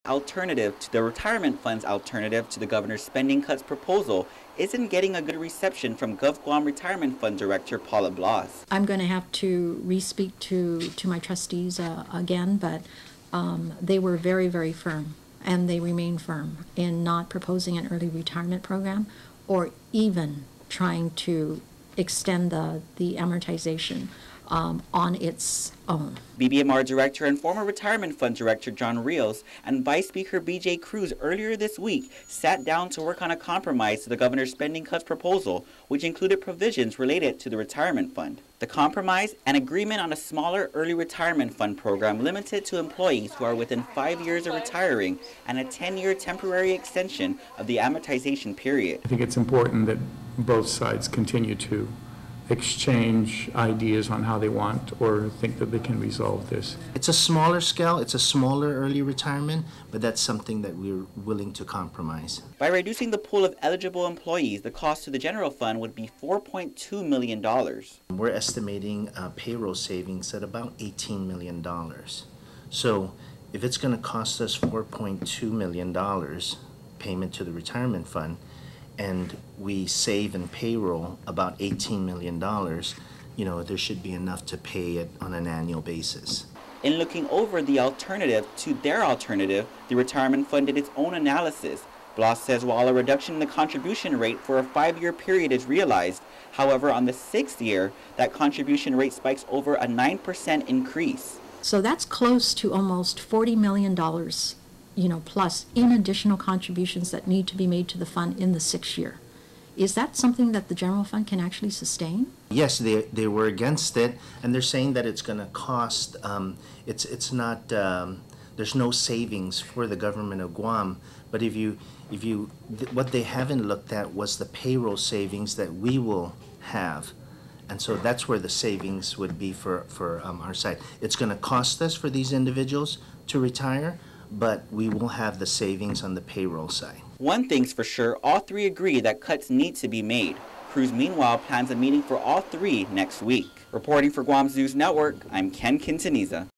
alternative to the retirement fund's alternative to the governor's spending cuts proposal isn't getting a good reception from GovGuam Retirement Fund Director Paula Blas. I'm going to have to re-speak to my trustees again, but they were very, very firm, and they remain firm in not proposing an early retirement program or even trying to extend the amortization on its own. BBMR Director and former Retirement Fund Director John Rios and Vice Speaker B.J. Cruz earlier this week sat down to work on a compromise to the governor's spending cuts proposal, which included provisions related to the retirement fund. The compromise, an agreement on a smaller early retirement fund program limited to employees who are within 5 years of retiring, and a 10-year temporary extension of the amortization period. I think it's important that both sides continue to exchange ideas on how they want or think that they can resolve this. It's a smaller scale, it's a smaller early retirement, but that's something that we're willing to compromise. By reducing the pool of eligible employees, the cost to the general fund would be $4.2 million. We're estimating payroll savings at about $18 million. So if it's going to cost us $4.2 million payment to the retirement fund, and we save in payroll about $18 million, there should be enough to pay it on an annual basis. In looking over the alternative to their alternative, the retirement fund did its own analysis. Blas says while a reduction in the contribution rate for a 5-year period is realized, however, on the 6th year, that contribution rate spikes over a 9% increase. So that's close to almost $40 million. Plus in additional contributions that need to be made to the fund in the 6th year. Is that something that the general fund can actually sustain? Yes, they were against it, and they're saying that it's going to cost, it's not, there's no savings for the government of Guam, but what they haven't looked at was the payroll savings that we will have. And so that's where the savings would be for our side. It's going to cost us for these individuals to retire, but we will have the savings on the payroll side. One thing's for sure, all three agree that cuts need to be made. Cruz, meanwhile, plans a meeting for all three next week. Reporting for Guam's News Network, I'm Ken Quintanilla.